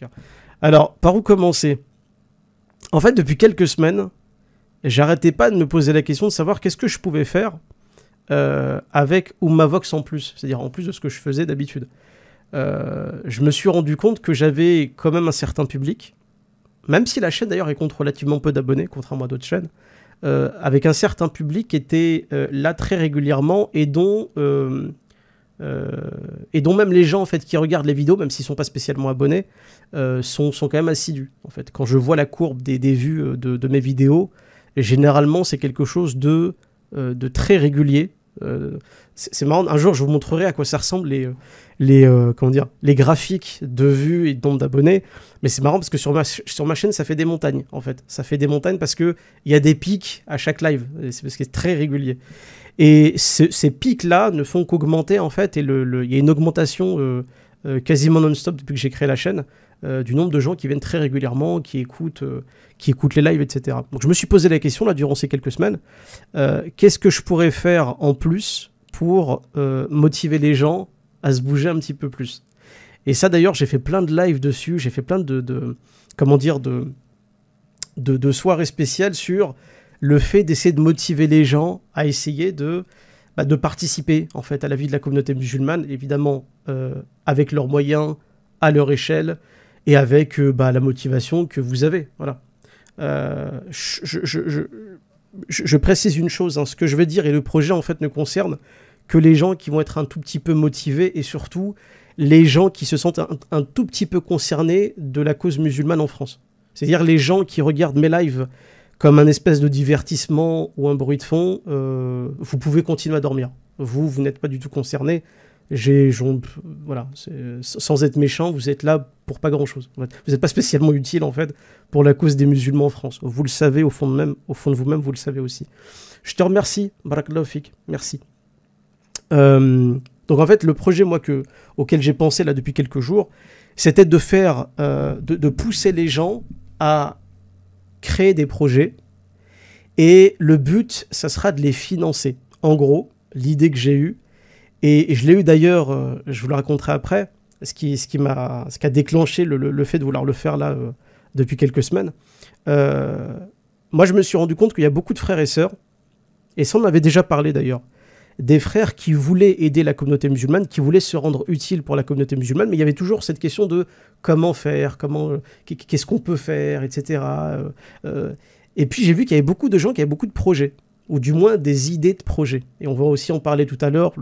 D'accord. Alors, par où commencer? En fait, depuis quelques semaines, j'arrêtais pas de me poser la question de savoir qu'est-ce que je pouvais faire avec Oumavox en plus, c'est-à-dire en plus de ce que je faisais d'habitude. Je me suis rendu compte que j'avais quand même un certain public, même si la chaîne d'ailleurs elle compte relativement peu d'abonnés, contrairement à d'autres chaînes, avec un certain public qui était là très régulièrement et dont même les gens en fait qui regardent les vidéos, même s'ils sont pas spécialement abonnés, sont quand même assidus. En fait, quand je vois la courbe des vues de mes vidéos, généralement c'est quelque chose de très régulier. C'est marrant. Un jour, je vous montrerai à quoi ça ressemble les graphiques de vues et de nombre d'abonnés. Mais c'est marrant parce que sur ma chaîne, ça fait des montagnes en fait. Ça fait des montagnes parce que il y a des pics à chaque live. C'est parce que c'est très régulier. Et ces pics-là ne font qu'augmenter en fait. Et il y a une augmentation quasiment non-stop depuis que j'ai créé la chaîne du nombre de gens qui viennent très régulièrement, qui écoutent les lives, etc. Donc je me suis posé la question là durant ces quelques semaines. Qu'est-ce que je pourrais faire en plus pour motiver les gens à se bouger un petit peu plus? Et ça d'ailleurs, j'ai fait plein de lives dessus, j'ai fait plein de soirées spéciales sur le fait d'essayer de motiver les gens à essayer de participer en fait à la vie de la communauté musulmane, évidemment avec leurs moyens, à leur échelle et avec la motivation que vous avez. Voilà. Je précise une chose, hein, ce que je vais dire et le projet en fait ne concerne que les gens qui vont être un tout petit peu motivés et surtout les gens qui se sentent un tout petit peu concernés de la cause musulmane en France. C'est-à-dire les gens qui regardent mes lives comme un espèce de divertissement ou un bruit de fond, vous pouvez continuer à dormir. Vous n'êtes pas du tout concernés. Voilà, sans être méchant, vous êtes là pour pas grand-chose. Vous n'êtes pas spécialement utile en fait pour la cause des musulmans en France. Vous le savez au fond de vous-même, vous le savez aussi. Je te remercie, Barakallahu Fik, merci. Donc en fait, le projet auquel j'ai pensé là depuis quelques jours, c'était de faire, de pousser les gens à créer des projets et le but, ça sera de les financer. En gros, l'idée que j'ai eue, et je l'ai eu d'ailleurs, je vous le raconterai après, ce qui a déclenché le fait de vouloir le faire là depuis quelques semaines. Moi, je me suis rendu compte qu'il y a beaucoup de frères et sœurs, et ça on en avait déjà parlé d'ailleurs, des frères qui voulaient aider la communauté musulmane, qui voulaient se rendre utiles pour la communauté musulmane, mais il y avait toujours cette question de comment faire, qu'est-ce qu'on peut faire, etc. Et puis j'ai vu qu'il y avait beaucoup de gens qui avaient beaucoup de projets, ou du moins des idées de projets. Et on va aussi en parler tout à l'heure,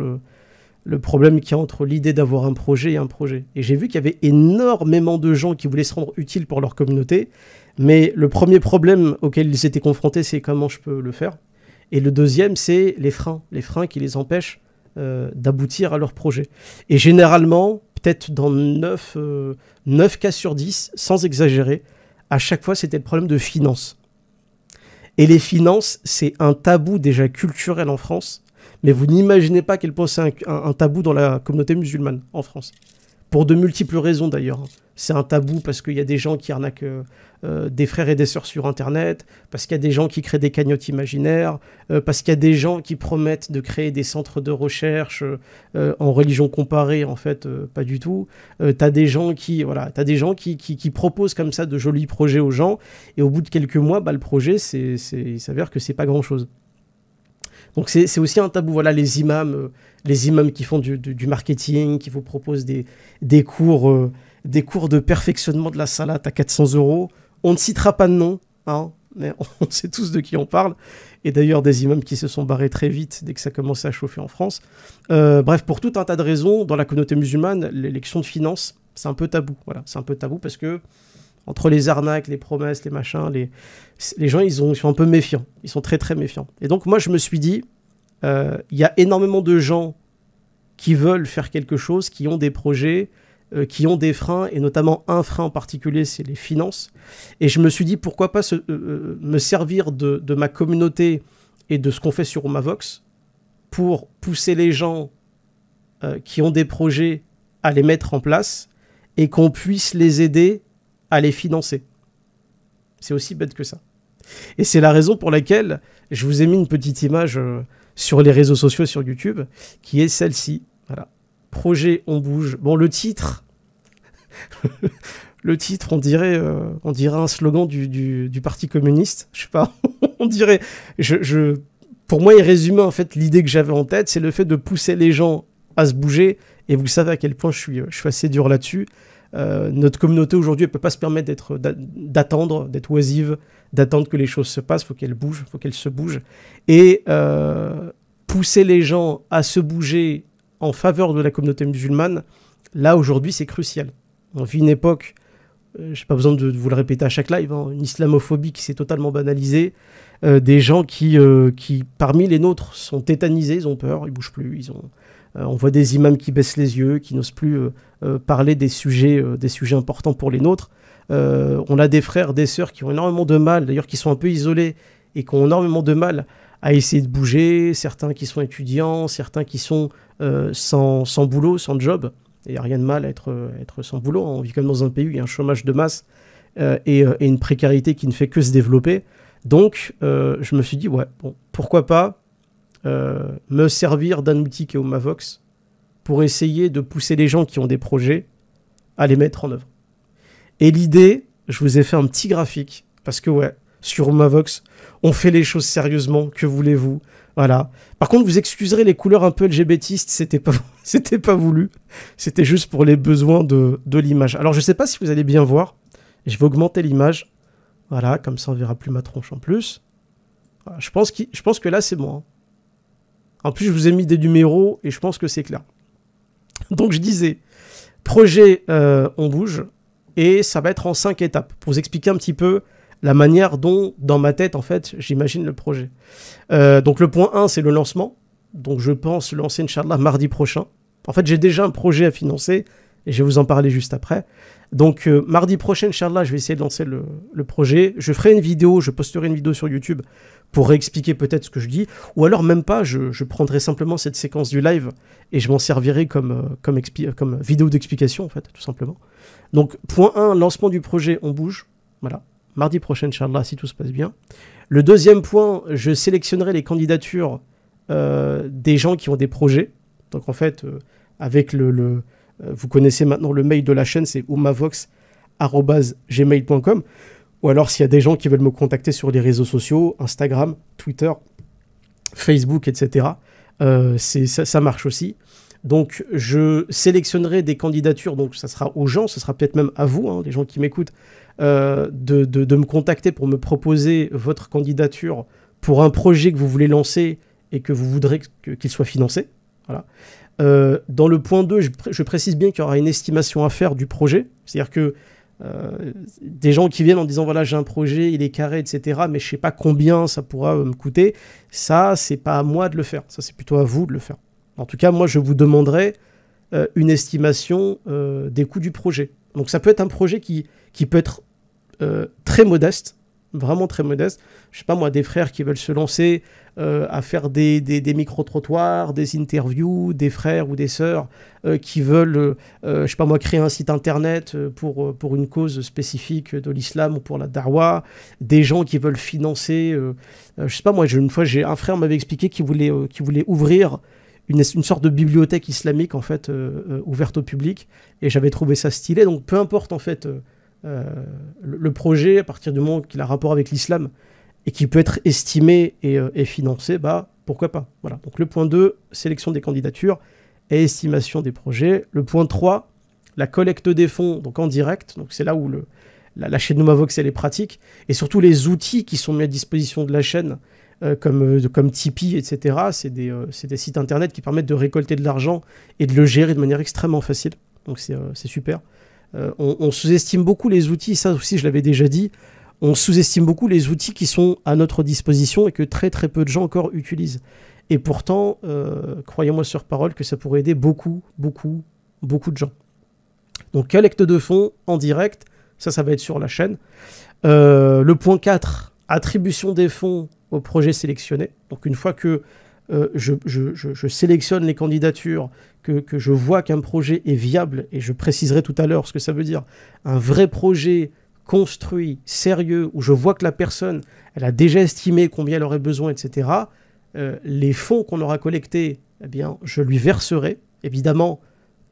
le problème qu'il y a entre l'idée d'avoir un projet et un projet. Et j'ai vu qu'il y avait énormément de gens qui voulaient se rendre utiles pour leur communauté, mais le premier problème auquel ils étaient confrontés, c'est comment je peux le faire. Et le deuxième, c'est les freins qui les empêchent d'aboutir à leur projet. Et généralement, peut-être dans 9 cas sur 10, sans exagérer, à chaque fois, c'était le problème de finances. Et les finances, c'est un tabou déjà culturel en France, mais vous n'imaginez pas à quel point c'est un tabou dans la communauté musulmane en France. Pour de multiples raisons d'ailleurs. C'est un tabou parce qu'il y a des gens qui arnaquent des frères et des sœurs sur Internet, parce qu'il y a des gens qui créent des cagnottes imaginaires, parce qu'il y a des gens qui promettent de créer des centres de recherche en religion comparée, en fait, pas du tout. T'as des gens qui proposent comme ça de jolis projets aux gens, et au bout de quelques mois, le projet, il s'avère que c'est pas grand-chose. Donc c'est aussi un tabou. Voilà, les imams qui font du marketing, qui vous proposent des cours de perfectionnement de la salate à 400 €. On ne citera pas de nom, hein, mais on sait tous de qui on parle. Et d'ailleurs, des imams qui se sont barrés très vite dès que ça commençait à chauffer en France. Bref, pour tout un tas de raisons, dans la communauté musulmane, l'élection de finances, c'est un peu tabou. Voilà, c'est un peu tabou parce que entre les arnaques, les promesses, les machins, les gens, ils sont un peu méfiants. Ils sont très, très méfiants. Et donc, moi, je me suis dit, il y a énormément de gens qui veulent faire quelque chose, qui ont des projets, qui ont des freins, et notamment un frein en particulier, c'est les finances. Et je me suis dit, pourquoi pas me servir de ma communauté et de ce qu'on fait sur Oumavox pour pousser les gens qui ont des projets à les mettre en place et qu'on puisse les aider à les financer. C'est aussi bête que ça. Et c'est la raison pour laquelle je vous ai mis une petite image sur les réseaux sociaux, sur YouTube, qui est celle-ci. Voilà. Projet On Bouge. Bon, le titre, Le titre, on dirait un slogan du Parti communiste. Je sais pas, on dirait... Pour moi, il résumait en fait l'idée que j'avais en tête, c'est le fait de pousser les gens à se bouger. Et vous savez à quel point je suis assez dur là-dessus. Notre communauté aujourd'hui, elle peut pas se permettre d'attendre, d'être oisive, d'attendre que les choses se passent. Faut qu'elle bouge, faut qu'elle se bouge. Et pousser les gens à se bouger en faveur de la communauté musulmane, là aujourd'hui, c'est crucial. On vit une époque, j'ai pas besoin de vous le répéter à chaque live, une islamophobie qui s'est totalement banalisée, des gens qui, parmi les nôtres, sont tétanisés, ils ont peur, ils bougent plus, on voit des imams qui baissent les yeux, qui n'osent plus parler des sujets importants pour les nôtres. On a des frères, des sœurs qui ont énormément de mal, d'ailleurs qui sont un peu isolés et qui ont énormément de mal à essayer de bouger, certains qui sont étudiants, certains qui sont sans boulot, sans job. Il n'y a rien de mal à être sans boulot. On vit quand même dans un pays où il y a un chômage de masse et une précarité qui ne fait que se développer. Donc, je me suis dit, ouais, bon, pourquoi pas me servir d'un outil qui est Omavox pour essayer de pousser les gens qui ont des projets à les mettre en œuvre. Et l'idée, je vous ai fait un petit graphique, parce que ouais, sur Omavox, on fait les choses sérieusement, que voulez-vous? Voilà. Par contre, vous excuserez les couleurs un peu LGBTistes, c'était pas voulu. C'était juste pour les besoins de l'image. Alors, je sais pas si vous allez bien voir. Je vais augmenter l'image. Voilà, comme ça, on verra plus ma tronche en plus. Voilà, je pense que là, c'est bon. Hein. En plus, je vous ai mis des numéros et je pense que c'est clair. Donc, je disais, projet, on bouge. Et ça va être en 5 étapes. Pour vous expliquer un petit peu la manière dont, dans ma tête, en fait, j'imagine le projet. Donc le point 1, c'est le lancement. Donc je pense lancer, Inch'Allah, mardi prochain. En fait, j'ai déjà un projet à financer, et je vais vous en parler juste après. Donc mardi prochain, Inch'Allah, je vais essayer de lancer le projet. Je ferai une vidéo, je posterai une vidéo sur YouTube pour réexpliquer peut-être ce que je dis. Ou alors même pas, je prendrai simplement cette séquence du live, et je m'en servirai comme vidéo d'explication, en fait, tout simplement. Donc point 1, lancement du projet, on bouge. Voilà. Mardi prochain, Inch'Allah, si tout se passe bien. Le deuxième point, je sélectionnerai les candidatures des gens qui ont des projets. Donc en fait, avec vous connaissez maintenant le mail de la chaîne, c'est omavox@gmail.com. Ou alors s'il y a des gens qui veulent me contacter sur les réseaux sociaux, Instagram, Twitter, Facebook, etc. Ça marche aussi. Donc je sélectionnerai des candidatures, donc ça sera aux gens, ce sera peut-être même à vous, hein, les gens qui m'écoutent, de me contacter pour me proposer votre candidature pour un projet que vous voulez lancer et que vous voudrez qu'il soit financé. Voilà. Dans le point 2, je précise bien qu'il y aura une estimation à faire du projet, c'est-à-dire que des gens qui viennent en disant voilà j'ai un projet, il est carré, etc. mais je sais pas combien ça pourra me coûter, ça c'est pas à moi de le faire, ça c'est plutôt à vous de le faire. En tout cas, moi, je vous demanderai une estimation des coûts du projet. Donc, ça peut être un projet qui peut être très modeste, vraiment très modeste. Je sais pas, moi, des frères qui veulent se lancer à faire des micro-trottoirs, des interviews, des frères ou des sœurs qui veulent, je sais pas, moi, créer un site internet pour une cause spécifique de l'islam ou pour la darwa, des gens qui veulent financer, je sais pas, moi, une fois, un frère m'avait expliqué qu'il voulait ouvrir une sorte de bibliothèque islamique en fait ouverte au public, et j'avais trouvé ça stylé. Donc peu importe en fait le projet, à partir du moment qu'il a rapport avec l'islam et qui peut être estimé et financé, bah pourquoi pas. Voilà. Donc le point 2, sélection des candidatures et estimation des projets. Le point 3, la collecte des fonds, donc en direct. Donc c'est là où la chaîne Omavox elle est pratique, et surtout les outils qui sont mis à disposition de la chaîne. Comme Tipeee, etc. C'est des sites internet qui permettent de récolter de l'argent et de le gérer de manière extrêmement facile. Donc c'est super. On sous-estime beaucoup les outils, ça aussi je l'avais déjà dit, on sous-estime beaucoup les outils qui sont à notre disposition et que très très peu de gens encore utilisent. Et pourtant, croyez-moi sur parole que ça pourrait aider beaucoup, beaucoup, beaucoup de gens. Donc collecte de fonds en direct, ça va être sur la chaîne. Le point 4, attribution des fonds au projet sélectionné. Donc une fois que je sélectionne les candidatures, que je vois qu'un projet est viable, et je préciserai tout à l'heure ce que ça veut dire, un vrai projet construit, sérieux, où je vois que la personne, elle a déjà estimé combien elle aurait besoin, etc., les fonds qu'on aura collectés, eh bien, je lui verserai, évidemment,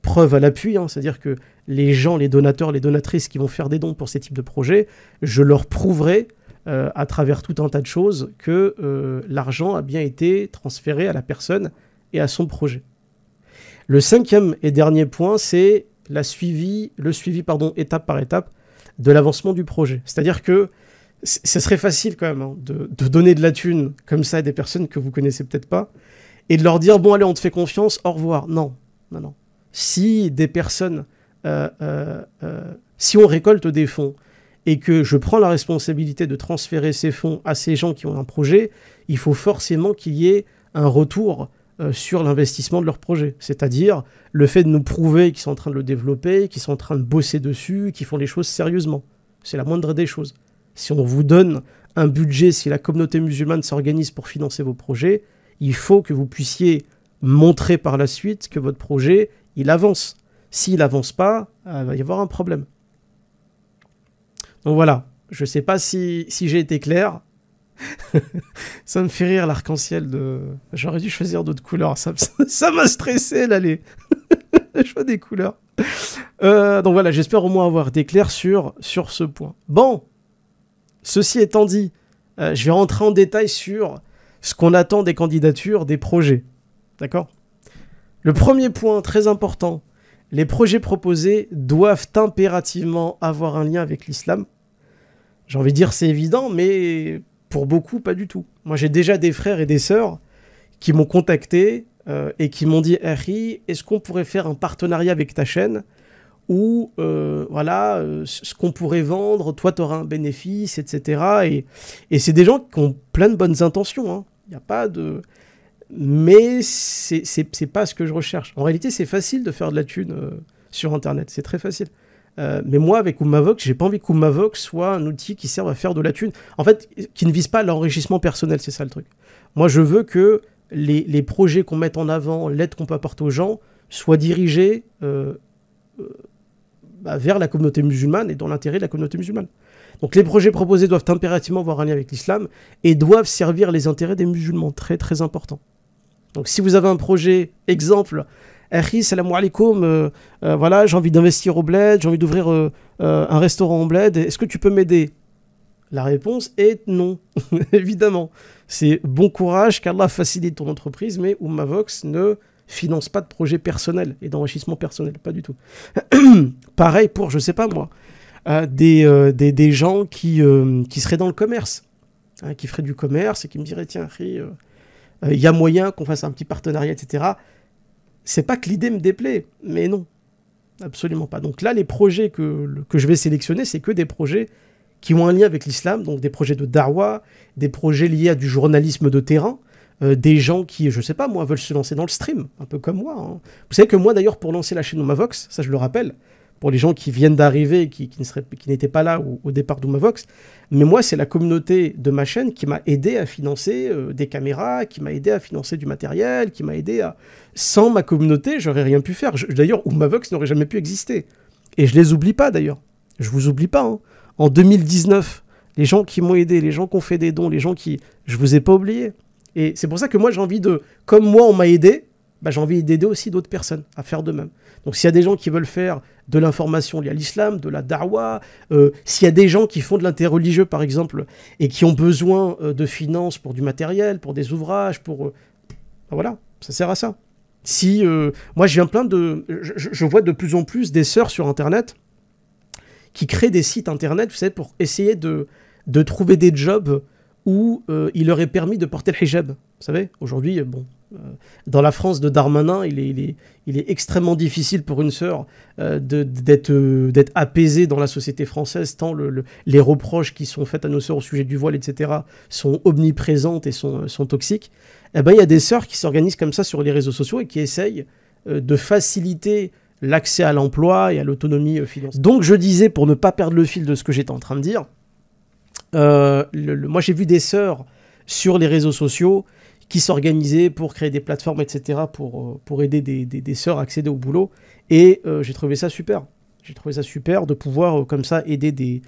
preuve à l'appui, hein, c'est-à-dire que les gens, les donateurs, les donatrices qui vont faire des dons pour ces types de projets, je leur prouverai à travers tout un tas de choses que l'argent a bien été transféré à la personne et à son projet. Le cinquième et dernier point, c'est le suivi étape par étape de l'avancement du projet. C'est-à-dire que ce serait facile quand même, hein, de donner de la thune comme ça à des personnes que vous connaissez peut-être pas et de leur dire bon allez on te fait confiance, au revoir. Non. Si des personnes, si on récolte des fonds et que je prends la responsabilité de transférer ces fonds à ces gens qui ont un projet, il faut forcément qu'il y ait un retour sur l'investissement de leur projet. C'est-à-dire le fait de nous prouver qu'ils sont en train de le développer, qu'ils sont en train de bosser dessus, qu'ils font les choses sérieusement. C'est la moindre des choses. Si on vous donne un budget, si la communauté musulmane s'organise pour financer vos projets, il faut que vous puissiez montrer par la suite que votre projet, il avance. S'il n'avance pas, il va y avoir un problème. Donc voilà, je ne sais pas si j'ai été clair. Ça me fait rire l'arc-en-ciel de... J'aurais dû choisir d'autres couleurs, ça m'a stressé là, le choix des couleurs. Donc voilà, j'espère au moins avoir été clair sur ce point. Bon, ceci étant dit, je vais rentrer en détail sur ce qu'on attend des candidatures, des projets. D'accord ? Le premier point très important, les projets proposés doivent impérativement avoir un lien avec l'islam. J'ai envie de dire c'est évident, mais pour beaucoup, pas du tout. Moi, j'ai déjà des frères et des sœurs qui m'ont contacté et qui m'ont dit « Harry, est-ce qu'on pourrait faire un partenariat avec ta chaîne où, ce qu'on pourrait vendre, toi, tu auras un bénéfice, etc. » Et c'est des gens qui ont plein de bonnes intentions. Hein. Il n'y a pas de... Mais c'est pas ce que je recherche. En réalité, c'est facile de faire de la thune sur Internet. C'est très facile. Mais moi, avec Ummavox, j'ai pas envie que Ummavox soit un outil qui serve à faire de la thune. En fait, qui ne vise pas l'enrichissement personnel, c'est ça le truc. Moi, je veux que les projets qu'on mette en avant, l'aide qu'on peut apporter aux gens, soient dirigés vers la communauté musulmane et dans l'intérêt de la communauté musulmane. Donc les projets proposés doivent impérativement avoir un lien avec l'islam et doivent servir les intérêts des musulmans. Très très important. Donc si vous avez un projet, exemple... Akhi, salam alaikum, j'ai envie d'investir au bled, j'ai envie d'ouvrir un restaurant au bled, est-ce que tu peux m'aider ? La réponse est non, évidemment. C'est bon courage, qu'Allah facilite ton entreprise, mais Ummavox ne finance pas de projet personnel et d'enrichissement personnel, pas du tout. Pareil pour, je sais pas moi, des gens qui seraient dans le commerce, hein, qui feraient du commerce et qui me diraient, tiens, Akhi, il y a moyen qu'on fasse un petit partenariat, etc. C'est pas que l'idée me déplaît, mais non, absolument pas. Donc là, les projets que je vais sélectionner, c'est que des projets qui ont un lien avec l'islam, donc des projets de da'wa, des projets liés à du journalisme de terrain, des gens qui, je sais pas, moi, veulent se lancer dans le stream, un peu comme moi. Hein. Vous savez que moi, d'ailleurs, pour lancer la chaîne Ummavox, ça je le rappelle, pour les gens qui viennent d'arriver et qui n'étaient pas là au départ d'Ummavox, mais moi, c'est la communauté de ma chaîne qui m'a aidé à financer des caméras, qui m'a aidé à financer du matériel, qui m'a aidé à... Sans ma communauté, j'aurais rien pu faire. D'ailleurs, Ummavox n'aurait jamais pu exister. Et je les oublie pas, d'ailleurs. Je vous oublie pas. Hein. En 2019, les gens qui m'ont aidé, les gens qui ont fait des dons, les gens qui... Je vous ai pas oublié. Et c'est pour ça que moi, j'ai envie de... Comme moi, on m'a aidé, j'ai envie d'aider aussi d'autres personnes à faire de même. Donc s'il y a des gens qui veulent faire de l'information liée à l'islam, de la da'wa, s'il y a des gens qui font de l'interreligieux par exemple, et qui ont besoin de finances pour du matériel, pour des ouvrages, pour... voilà, ça sert à ça. Si moi je vois de plus en plus des sœurs sur internet qui créent des sites internet, vous savez, pour essayer de trouver des jobs où il leur est permis de porter le hijab. Vous savez, aujourd'hui, dans la France de Darmanin, il est extrêmement difficile pour une sœur d'être apaisée dans la société française, tant les reproches qui sont faits à nos sœurs au sujet du voile, etc., sont omniprésentes et sont toxiques. Eh ben, il y a des sœurs qui s'organisent comme ça sur les réseaux sociaux et qui essayent de faciliter l'accès à l'emploi et à l'autonomie financière. Donc je disais, pour ne pas perdre le fil de ce que j'étais en train de dire, moi j'ai vu des sœurs sur les réseaux sociaux qui s'organisaient pour créer des plateformes, etc., pour aider des sœurs à accéder au boulot. Et j'ai trouvé ça super. J'ai trouvé ça super de pouvoir, comme ça, aider des...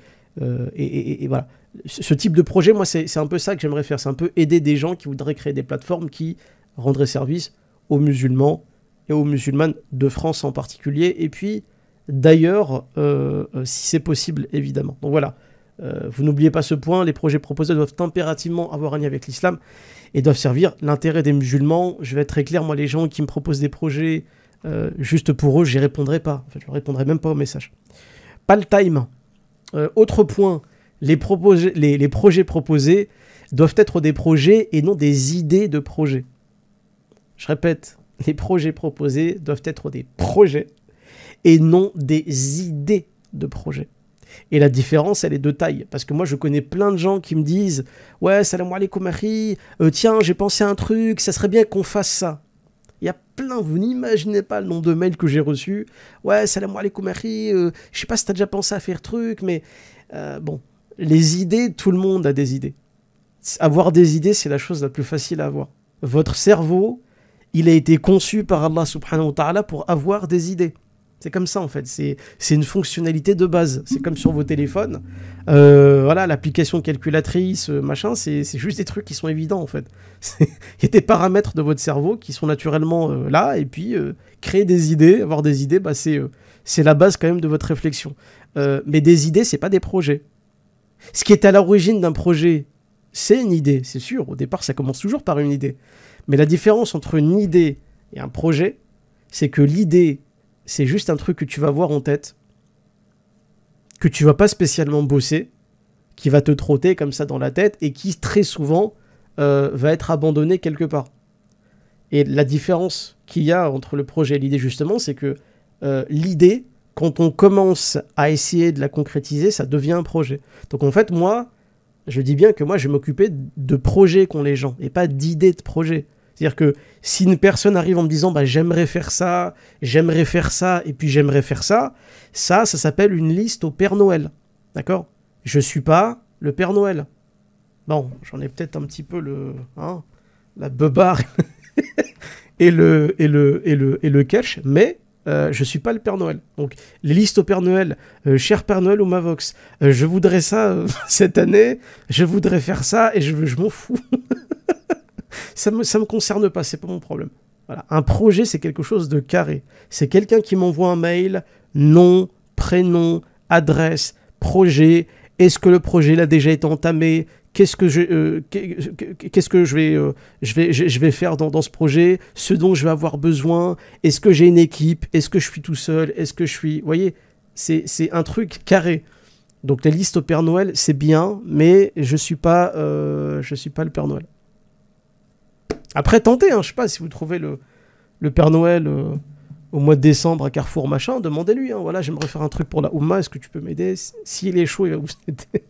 et voilà. Ce type de projet, moi, c'est un peu ça que j'aimerais faire. C'est un peu aider des gens qui voudraient créer des plateformes qui rendraient service aux musulmans et aux musulmanes de France en particulier, et puis d'ailleurs, si c'est possible, évidemment. Donc voilà, vous n'oubliez pas ce point, les projets proposés doivent impérativement avoir un lien avec l'islam et doivent servir l'intérêt des musulmans. Je vais être très clair, moi, les gens qui me proposent des projets juste pour eux, j'y répondrai pas. En fait, je ne répondrai même pas au message. Pas le time. Autre point, les projets proposés doivent être des projets et non des idées de projets. Je répète, les projets proposés doivent être des projets et non des idées de projets. Et la différence, elle est de taille. Parce que moi, je connais plein de gens qui me disent « Ouais, salam alaikum akhi, tiens, j'ai pensé à un truc, ça serait bien qu'on fasse ça. » Il y a plein, vous n'imaginez pas le nombre de mails que j'ai reçus. « Ouais, salam alaikum akhi, je sais pas si t'as déjà pensé à faire truc, mais bon, les idées, tout le monde a des idées. Avoir des idées, c'est la chose la plus facile à avoir. Votre cerveau, il a été conçu par Allah subhanahu wa ta'ala pour avoir des idées. C'est comme ça en fait, c'est une fonctionnalité de base. C'est comme sur vos téléphones. Voilà, l'application calculatrice, machin, c'est juste des trucs qui sont évidents en fait. Il y a des paramètres de votre cerveau qui sont naturellement là, et puis créer des idées, avoir des idées, bah, c'est la base quand même de votre réflexion. Mais des idées, c'est pas des projets. Ce qui est à l'origine d'un projet, c'est une idée, c'est sûr. Au départ, ça commence toujours par une idée. Mais la différence entre une idée et un projet, c'est que l'idée, c'est juste un truc que tu vas voir en tête, que tu vas pas spécialement bosser, qui va te trotter comme ça dans la tête et qui très souvent va être abandonné quelque part. Et la différence qu'il y a entre le projet et l'idée justement, c'est que l'idée, quand on commence à essayer de la concrétiser, ça devient un projet. Donc en fait, moi, je dis bien que moi, je vais m'occuper de projets qu'ont les gens et pas d'idées de projets. C'est-à-dire que si une personne arrive en me disant bah, j'aimerais faire ça, et puis j'aimerais faire ça, ça s'appelle une liste au Père Noël. D'accord ? Je ne suis pas le Père Noël. Bon, j'en ai peut-être un petit peu la beubare et le cash, mais je ne suis pas le Père Noël. Donc, les listes au Père Noël, cher Père Noël ou Mavox, je voudrais ça cette année, je voudrais faire ça et je m'en fous. Ça me concerne pas, c'est pas mon problème. Voilà. Un projet, c'est quelque chose de carré. C'est quelqu'un qui m'envoie un mail, nom, prénom, adresse, projet. Est-ce que le projet il a déjà été entamé ? Qu'est-ce que je vais faire dans ce projet ? Ce dont je vais avoir besoin ? Est-ce que j'ai une équipe ? Est-ce que je suis tout seul ? Est-ce que je suis... Vous voyez, c'est un truc carré. Donc la liste au Père Noël, c'est bien, mais je suis pas le Père Noël. Après, tentez, hein, je sais pas, si vous trouvez le Père Noël au mois de décembre à Carrefour, machin, demandez-lui, hein, voilà, j'aimerais faire un truc pour la Oumma, est-ce que tu peux m'aider ? S'il est chaud, il va vous aider.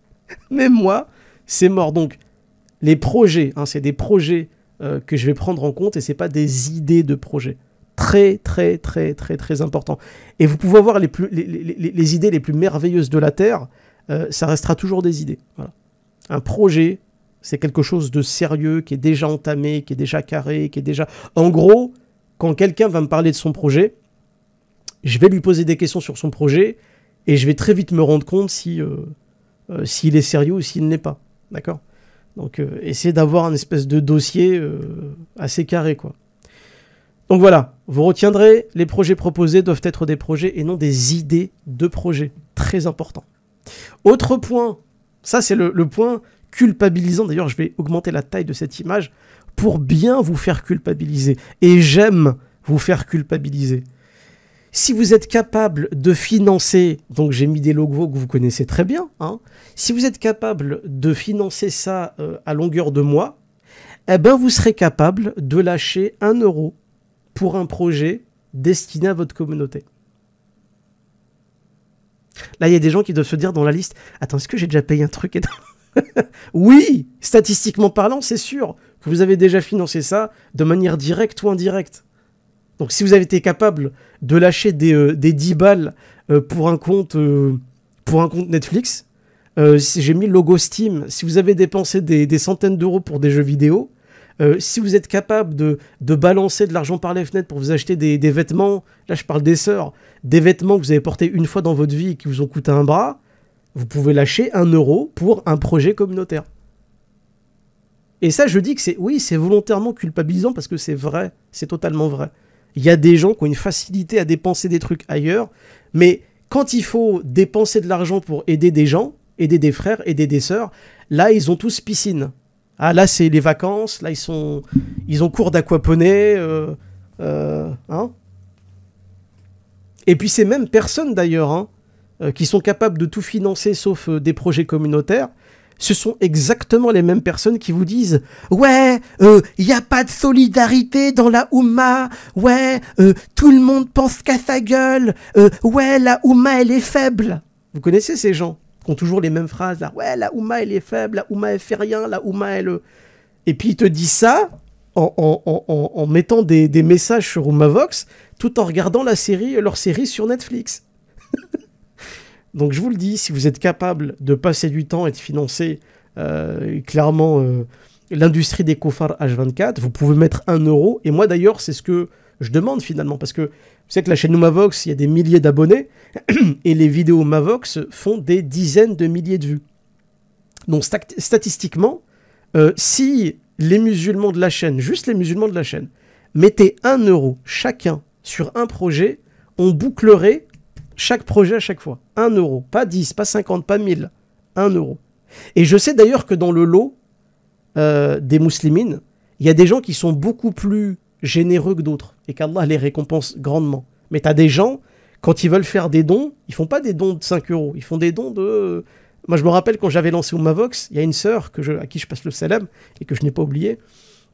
Mais moi, c'est mort. Donc, les projets, hein, c'est des projets que je vais prendre en compte et c'est pas des idées de projets. Très, très, très, très, très important. Et vous pouvez avoir les idées les plus merveilleuses de la Terre, ça restera toujours des idées. Voilà. Un projet... c'est quelque chose de sérieux, qui est déjà entamé, qui est déjà carré, qui est déjà... En gros, quand quelqu'un va me parler de son projet, je vais lui poser des questions sur son projet et je vais très vite me rendre compte s'il est sérieux ou s'il ne l'est pas. D'accord ? Donc, essayez d'avoir un espèce de dossier assez carré, quoi. Donc voilà, vous retiendrez, les projets proposés doivent être des projets et non des idées de projets. Très important. Autre point, ça c'est le point... culpabilisant, d'ailleurs je vais augmenter la taille de cette image pour bien vous faire culpabiliser, et j'aime vous faire culpabiliser. Si vous êtes capable de financer, donc j'ai mis des logos que vous connaissez très bien, hein, si vous êtes capable de financer ça à longueur de mois, eh ben vous serez capable de lâcher 1 euro pour un projet destiné à votre communauté. Là il y a des gens qui doivent se dire dans la liste, attends, est-ce que j'ai déjà payé un truc et oui, statistiquement parlant, c'est sûr que vous avez déjà financé ça de manière directe ou indirecte. Donc si vous avez été capable de lâcher des 10 balles pour un compte Netflix, si j'ai mis le logo Steam, si vous avez dépensé des centaines d'euros pour des jeux vidéo, si vous êtes capable de balancer de l'argent par les fenêtres pour vous acheter des vêtements, là je parle des sœurs, des vêtements que vous avez portés une fois dans votre vie et qui vous ont coûté un bras, vous pouvez lâcher 1 euro pour un projet communautaire. Et ça, je dis que c'est volontairement culpabilisant parce que c'est vrai, c'est totalement vrai. Il y a des gens qui ont une facilité à dépenser des trucs ailleurs, mais quand il faut dépenser de l'argent pour aider des gens, aider des frères, aider des sœurs, là, ils ont tous piscine. Ah, là, c'est les vacances, là, ils ont cours d'aquaponie, hein. Et puis, ces mêmes personnes, d'ailleurs, hein, qui sont capables de tout financer sauf des projets communautaires, ce sont exactement les mêmes personnes qui vous disent « Ouais, il n'y a pas de solidarité dans la Oumma. Ouais, tout le monde pense qu'à sa gueule. Ouais, la Oumma, elle est faible. » Vous connaissez ces gens qui ont toujours les mêmes phrases là. « Ouais, la Oumma, elle est faible. La Oumma, elle fait rien. La Oumma, elle... » Et puis, ils te disent ça en mettant des messages sur Oumavox tout en regardant leur série sur Netflix. Donc je vous le dis, si vous êtes capable de passer du temps et de financer clairement l'industrie des koufars H24, vous pouvez mettre 1 euro. Et moi d'ailleurs, c'est ce que je demande finalement. Parce que vous savez que la chaîne Oumavox, il y a des milliers d'abonnés. Et les vidéos Oumavox font des dizaines de milliers de vues. Donc statistiquement, si les musulmans de la chaîne, juste les musulmans de la chaîne, mettaient 1 euro chacun sur un projet, on bouclerait chaque projet à chaque fois. 1 euro. Pas 10, pas 50, pas 1000. 1 euro. Et je sais d'ailleurs que dans le lot des musulmans, il y a des gens qui sont beaucoup plus généreux que d'autres. Et qu'Allah les récompense grandement. Mais tu as des gens, quand ils veulent faire des dons, ils font pas des dons de 5 euros. Ils font des dons de... Moi, je me rappelle quand j'avais lancé Oumavox, il y a une sœur à qui je passe le salam et que je n'ai pas oublié,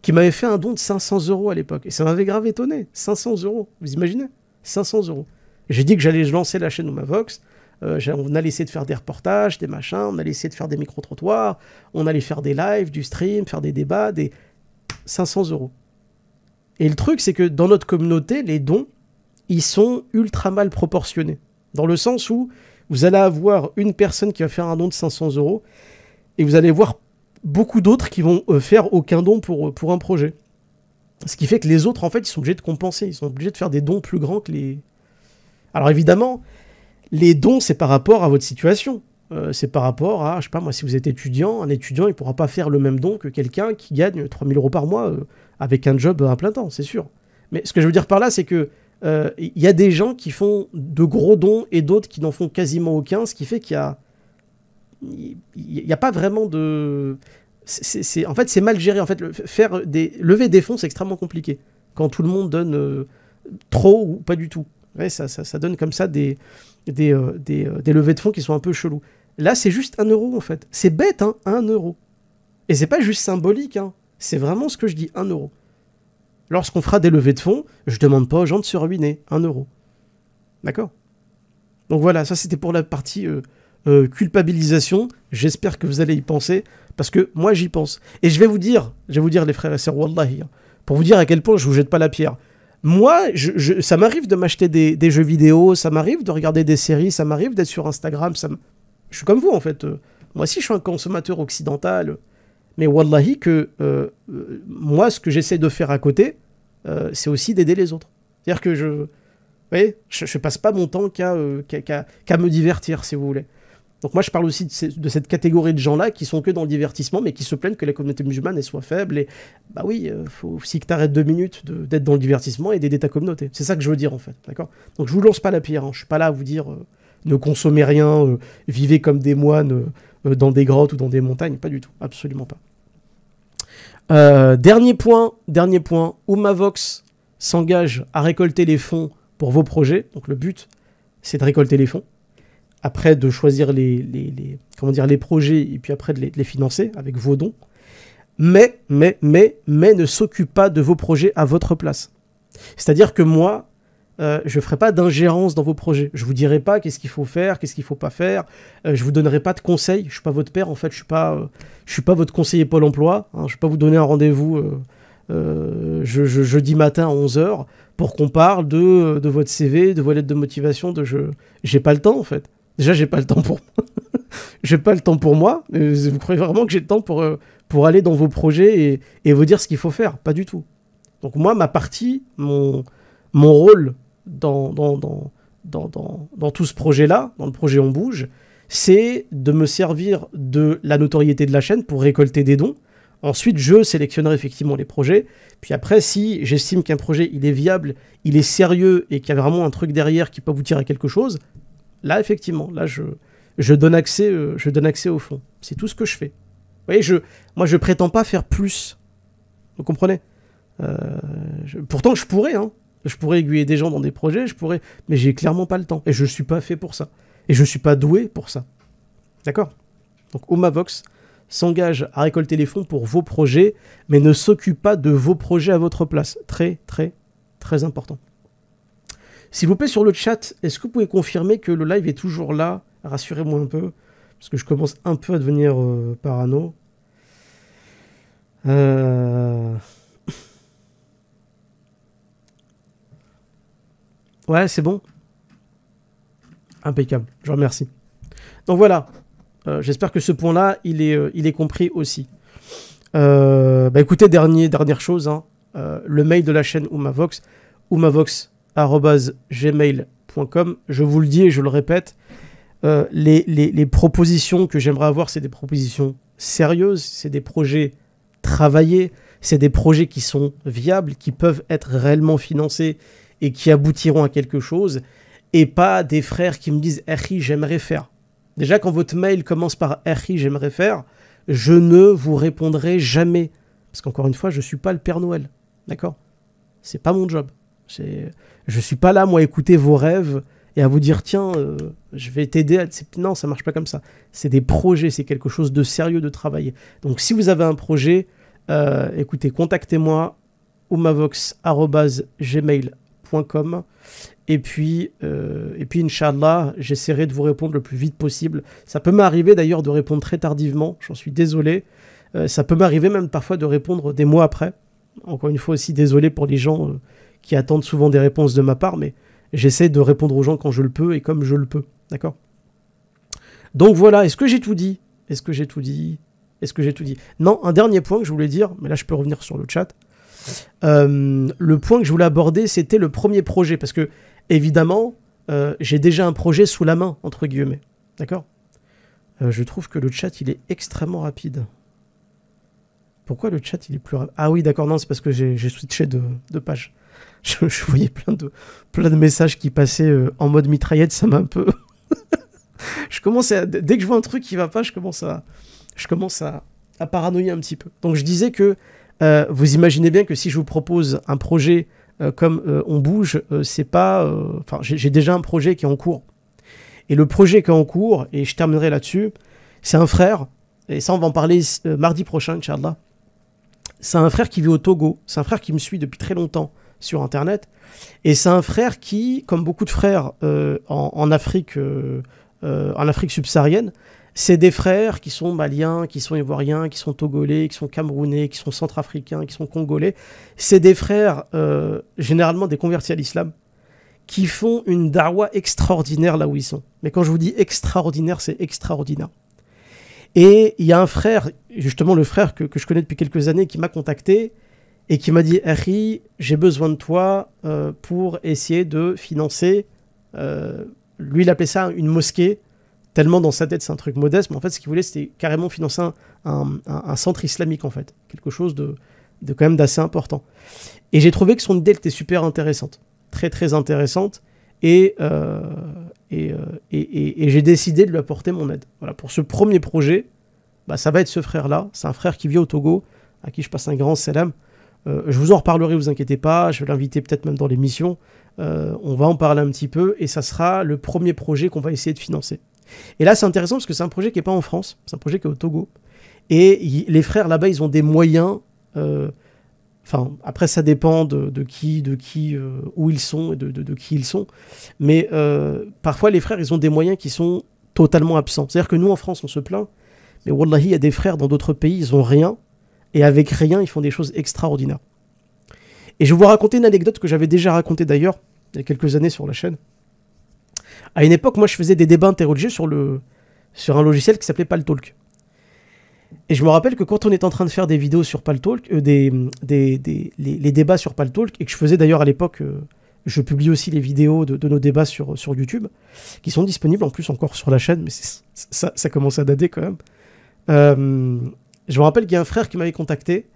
qui m'avait fait un don de 500 euros à l'époque. Et ça m'avait grave étonné. 500 euros. Vous imaginez ? 500 euros. J'ai dit que j'allais lancer la chaîne Oumavox. On allait essayer de faire des reportages, des machins, on allait essayer de faire des micro-trottoirs, on allait faire des lives, du stream, faire des débats, des 500 euros. Et le truc, c'est que dans notre communauté, les dons, ils sont ultra mal proportionnés. Dans le sens où vous allez avoir une personne qui va faire un don de 500 euros et vous allez voir beaucoup d'autres qui vont faire aucun don pour un projet. Ce qui fait que les autres, en fait, ils sont obligés de compenser. Ils sont obligés de faire des dons plus grands que les... Alors évidemment, les dons, c'est par rapport à votre situation. C'est par rapport à, je sais pas moi, si vous êtes étudiant, un étudiant, il pourra pas faire le même don que quelqu'un qui gagne 3 000 euros par mois avec un job à plein temps, c'est sûr. Mais ce que je veux dire par là, c'est que y a des gens qui font de gros dons et d'autres qui n'en font quasiment aucun, ce qui fait qu'il y a pas vraiment de... En fait, c'est mal géré. En fait, lever des fonds, c'est extrêmement compliqué. Quand tout le monde donne trop ou pas du tout. Ouais, ça donne comme ça des levées de fonds qui sont un peu chelous. Là, c'est juste 1 euro, en fait. C'est bête, hein, 1 euro. Et c'est pas juste symbolique, hein. C'est vraiment ce que je dis, 1 euro. Lorsqu'on fera des levées de fonds, je demande pas aux gens de se ruiner. 1 euro. D'accord ? Donc voilà, ça c'était pour la partie culpabilisation. J'espère que vous allez y penser, parce que moi j'y pense. Et je vais vous dire les frères et sœurs, wallahi, hein, pour vous dire à quel point je vous jette pas la pierre. Moi, ça m'arrive de m'acheter des jeux vidéo, ça m'arrive de regarder des séries, ça m'arrive d'être sur Instagram. Je suis comme vous, en fait. Moi aussi, je suis un consommateur occidental. Mais wallahi que moi, ce que j'essaie de faire à côté, c'est aussi d'aider les autres. C'est-à-dire que vous voyez, je passe pas mon temps qu'à me divertir, si vous voulez. Donc moi, je parle aussi de cette catégorie de gens-là qui sont que dans le divertissement, mais qui se plaignent que la communauté musulmane elle soit faible. Et bah oui, faut aussi que tu arrêtes 2 minutes d'être dans le divertissement et d'aider ta communauté. C'est ça que je veux dire, en fait. D'accord ? Donc je vous lance pas la pierre. Hein. Je suis pas là à vous dire ne consommez rien, vivez comme des moines dans des grottes ou dans des montagnes. Pas du tout. Absolument pas. Dernier point. Oumavox s'engage à récolter les fonds pour vos projets. Donc le but, c'est de récolter les fonds. Après, de choisir les projets et puis après de les financer avec vos dons. Mais ne s'occupe pas de vos projets à votre place. C'est-à-dire que moi, je ne ferai pas d'ingérence dans vos projets. Je ne vous dirai pas qu'est-ce qu'il faut faire, qu'est-ce qu'il ne faut pas faire. Je ne vous donnerai pas de conseils. Je ne suis pas votre père, en fait. Je ne suis pas votre conseiller Pôle emploi. Hein. Je ne vais pas vous donner un rendez-vous jeudi matin à 11h pour qu'on parle de votre CV, de vos lettres de motivation. J'ai pas le temps, en fait. Déjà, j'ai pas le temps pour moi. J'ai pas le temps pour moi. Vous croyez vraiment que j'ai le temps pour aller dans vos projets et vous dire ce qu'il faut faire ? Pas du tout. Donc moi, ma partie, mon rôle dans tout ce projet-là, dans le projet On Bouge, c'est de me servir de la notoriété de la chaîne pour récolter des dons, Ensuite, je sélectionnerai effectivement les projets. Puis après, si j'estime qu'un projet il est viable, il est sérieux et qu'il y a vraiment un truc derrière qui peut aboutir à quelque chose, là, effectivement, là, je donne accès au fond. C'est tout ce que je fais. Vous voyez, moi, je prétends pas faire plus. Vous comprenez? Pourtant, je pourrais, hein. Je pourrais aiguiller des gens dans des projets, mais j'ai clairement pas le temps. Et je suis pas fait pour ça. Et je suis pas doué pour ça. D'accord? Donc, Omavox s'engage à récolter les fonds pour vos projets, mais ne s'occupe pas de vos projets à votre place. Très, très, très important. S'il vous plaît, sur le chat, est-ce que vous pouvez confirmer que le live est toujours là? Rassurez-moi un peu, parce que je commence un peu à devenir parano. Ouais, c'est bon. Impeccable, je vous remercie. Donc voilà. J'espère que ce point-là, il est compris aussi. Écoutez, dernière chose, hein, le mail de la chaîne Omavox, omavox@gmail.com. Je vous le dis et je le répète, les propositions que j'aimerais avoir, c'est des propositions sérieuses, c'est des projets travaillés, c'est des projets qui sont viables, qui peuvent être réellement financés et qui aboutiront à quelque chose, et pas des frères qui me disent « Erhi, j'aimerais faire ». Déjà, quand votre mail commence par « Erhi, j'aimerais faire », je ne vous répondrai jamais. Parce qu'encore une fois, je ne suis pas le Père Noël. D'accord? C'est pas mon job. Je ne suis pas là, moi, à écouter vos rêves et à vous dire « Tiens, je vais t'aider à... » Non, ça ne marche pas comme ça. C'est des projets, c'est quelque chose de sérieux de travailler. Donc, si vous avez un projet, écoutez, contactez-moi, omavox@gmail.com. Et puis, Inch'Allah, j'essaierai de vous répondre le plus vite possible. Ça peut m'arriver d'ailleurs de répondre très tardivement, j'en suis désolé. Ça peut m'arriver même parfois de répondre des mois après. Encore une fois aussi, désolé pour les gens qui attendent souvent des réponses de ma part, mais j'essaie de répondre aux gens quand je le peux et comme je le peux. D'accord? Donc voilà, est-ce que j'ai tout dit? Non, un dernier point que je voulais dire, mais là je peux revenir sur le chat. Le point que je voulais aborder, c'était le premier projet, parce que évidemment, j'ai déjà un projet sous la main, entre guillemets. D'accord? Je trouve que le chat, il est extrêmement rapide. Pourquoi le chat, il est plus rapide? Ah oui, d'accord, non, c'est parce que j'ai switché de page. Je voyais plein de messages qui passaient en mode mitraillette, ça m'a un peu... Dès que je vois un truc qui va pas, je commence à paranoïer un petit peu. Donc je disais que vous imaginez bien que si je vous propose un projet comme On Bouge, c'est pas... j'ai déjà un projet qui est en cours. Et le projet qui est en cours, et je terminerai là-dessus, c'est un frère, et ça on va en parler mardi prochain, Inch'Allah. C'est un frère qui vit au Togo, c'est un frère qui me suit depuis très longtemps sur Internet, et c'est un frère qui, comme beaucoup de frères en Afrique subsaharienne, c'est des frères qui sont maliens, qui sont ivoiriens, qui sont togolais, qui sont camerounais, qui sont centrafricains, qui sont congolais. C'est des frères, généralement des convertis à l'islam, qui font une dawa extraordinaire là où ils sont. Mais quand je vous dis extraordinaire, c'est extraordinaire. Et il y a un frère, justement le frère que je connais depuis quelques années, qui m'a contacté et qui m'a dit « Harry, j'ai besoin de toi pour essayer de financer... lui, il appelait ça une mosquée, tellement dans sa tête c'est un truc modeste, mais en fait ce qu'il voulait c'était carrément financer un centre islamique en fait, quelque chose de quand même d'assez important. Et j'ai trouvé que son idée était super intéressante, très très intéressante, et j'ai décidé de lui apporter mon aide. Voilà, pour ce premier projet, ça va être ce frère-là, c'est un frère qui vit au Togo, à qui je passe un grand salam. Je vous en reparlerai, vous inquiétez pas, je vais l'inviter peut-être même dans l'émission. On va en parler un petit peu et ça sera le premier projet qu'on va essayer de financer. Et là c'est intéressant parce que c'est un projet qui n'est pas en France, c'est un projet qui est au Togo. Et les frères là-bas ils ont des moyens, après ça dépend de qui, où ils sont et de qui ils sont. Mais parfois les frères ils ont des moyens qui sont totalement absents. C'est-à-dire que nous en France on se plaint, mais wallahi il y a des frères dans d'autres pays ils ont rien et avec rien ils font des choses extraordinaires. Et je vais vous raconter une anecdote que j'avais déjà racontée d'ailleurs, il y a quelques années sur la chaîne. À une époque, moi, je faisais des débats interrogés sur un logiciel qui s'appelait Paltalk. Et je me rappelle que quand on était en train de faire des vidéos sur Paltalk, les débats sur Paltalk, et que je faisais d'ailleurs à l'époque, je publie aussi les vidéos de nos débats sur YouTube, qui sont disponibles en plus encore sur la chaîne, mais ça commence à dater quand même. Je me rappelle qu'il y a un frère qui m'avait contacté,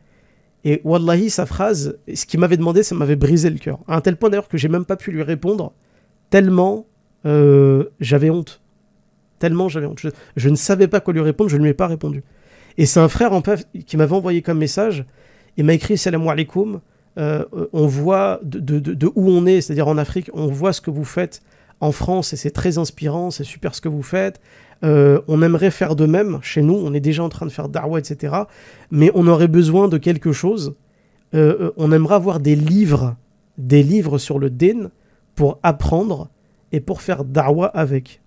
et wallahi, sa phrase, ce qu'il m'avait demandé, ça m'avait brisé le cœur. À un tel point d'ailleurs que j'ai même pas pu lui répondre, tellement j'avais honte. Tellement j'avais honte. Je ne savais pas quoi lui répondre, je ne lui ai pas répondu. Et c'est un frère en fait, qui m'avait envoyé comme message, il m'a écrit Salam alaikum, on voit de où on est, c'est-à-dire en Afrique, on voit ce que vous faites en France et c'est très inspirant, c'est super ce que vous faites. On aimerait faire de même chez nous, on est déjà en train de faire da'wah, etc. Mais on aurait besoin de quelque chose. On aimerait avoir des livres sur le din pour apprendre et pour faire da'wah avec.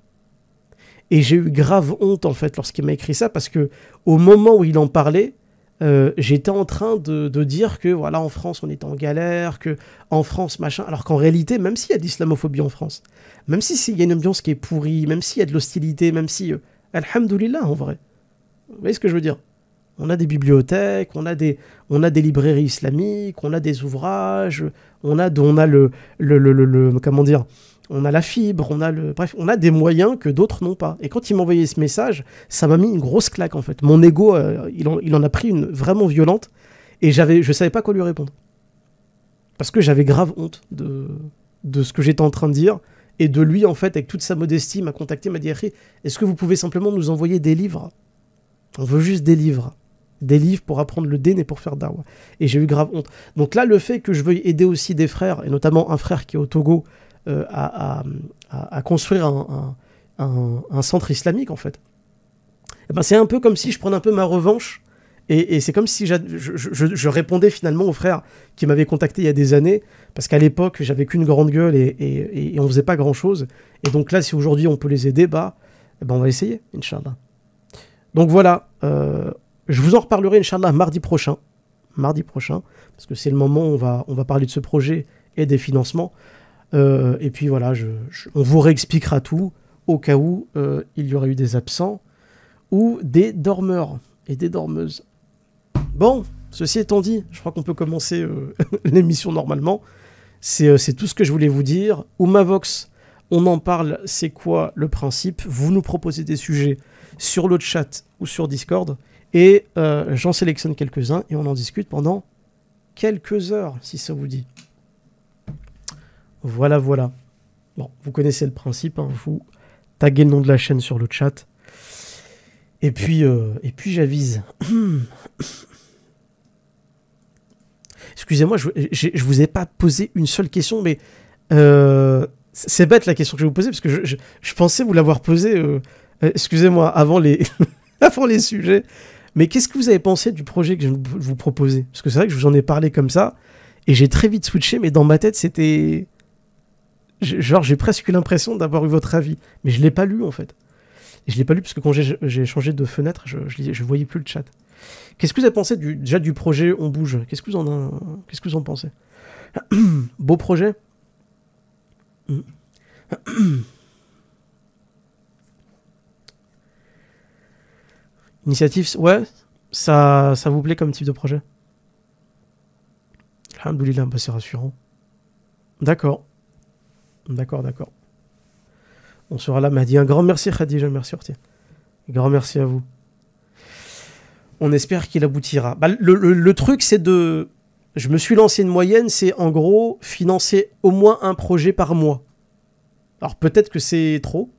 Et j'ai eu grave honte en fait lorsqu'il m'a écrit ça parce que au moment où il en parlait, j'étais en train de dire que voilà, en France on est en galère, que en France machin, alors qu'en réalité, même s'il y a de l'islamophobie en France, même s'il y a une ambiance qui est pourrie, même s'il y a de l'hostilité, même si, alhamdoulilah en vrai, vous voyez ce que je veux dire? On a des bibliothèques, on a des librairies islamiques, on a des ouvrages, on a comment dire, on a la fibre, bref, on a des moyens que d'autres n'ont pas. Et quand il m'a envoyé ce message, ça m'a mis une grosse claque en fait. Mon ego, il en a pris une vraiment violente et je savais pas quoi lui répondre. Parce que j'avais grave honte de ce que j'étais en train de dire et de lui en fait, avec toute sa modestie, m'a contacté, m'a dit est-ce que vous pouvez simplement nous envoyer des livres? On veut juste des livres. Des livres pour apprendre le din et pour faire da'wah. Et j'ai eu grave honte. Donc là, le fait que je veuille aider aussi des frères, et notamment un frère qui est au Togo, à construire un centre islamique, en fait, et ben, c'est un peu comme si je prenais un peu ma revanche. Et c'est comme si je répondais finalement au frère qui m'avait contacté il y a des années, parce qu'à l'époque, j'avais qu'une grande gueule et on faisait pas grand-chose. Et donc là, si aujourd'hui on peut les aider, on va essayer, Inch'Allah. Donc voilà, je vous en reparlerai, Inch'Allah, mardi prochain, parce que c'est le moment où on va parler de ce projet et des financements. Et puis voilà, on vous réexpliquera tout, au cas où il y aurait eu des absents ou des dormeurs et des dormeuses. Bon, ceci étant dit, je crois qu'on peut commencer l'émission normalement. C'est tout ce que je voulais vous dire. Oumavox, on en parle, c'est quoi le principe? Vous nous proposez des sujets sur le chat ou sur Discord, et j'en sélectionne quelques-uns et on en discute pendant quelques heures, si ça vous dit. Voilà. Bon, vous connaissez le principe, hein, vous taguez le nom de la chaîne sur le chat. Et puis j'avise. Excusez-moi, je vous ai pas posé une seule question, mais c'est bête la question que je vais vous poser, parce que je pensais vous l'avoir posée, excusez-moi, avant avant les sujets. Mais qu'est-ce que vous avez pensé du projet que je vous proposais? Parce que c'est vrai que je vous en ai parlé comme ça, et j'ai très vite switché, mais dans ma tête, c'était... j'ai presque eu l'impression d'avoir eu votre avis, mais je l'ai pas lu en fait. Et je l'ai pas lu parce que quand j'ai changé de fenêtre, je voyais plus le chat. Qu'est-ce que vous avez pensé déjà du projet On Bouge? Qu'est-ce que vous en pensez? Beau projet. Initiative, ouais, ça vous plaît comme type de projet? Alhamdoulilah, c'est rassurant. D'accord. On sera là, Mahdi. Un grand merci, Khadija, merci, Orti. Un grand merci à vous. On espère qu'il aboutira. Le truc, c'est de... Je me suis lancé une moyenne, c'est en gros financer au moins un projet par mois. Alors peut-être que c'est trop.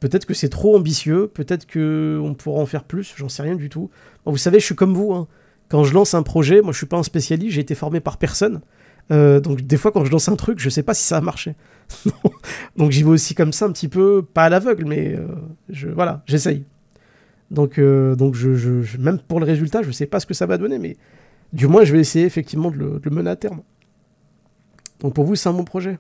Peut-être que c'est trop ambitieux. Peut-être qu'on pourra en faire plus. J'en sais rien du tout. Bon, vous savez, je suis comme vous. Hein. Quand je lance un projet, moi je suis pas un spécialiste, j'ai été formé par personne. Donc des fois quand je lance un truc, je sais pas si ça va marcher. Donc j'y vais aussi comme ça un petit peu, pas à l'aveugle, mais voilà, j'essaye. Donc même pour le résultat, je sais pas ce que ça va donner, mais du moins je vais essayer effectivement de le mener à terme. Donc pour vous, c'est un bon projet?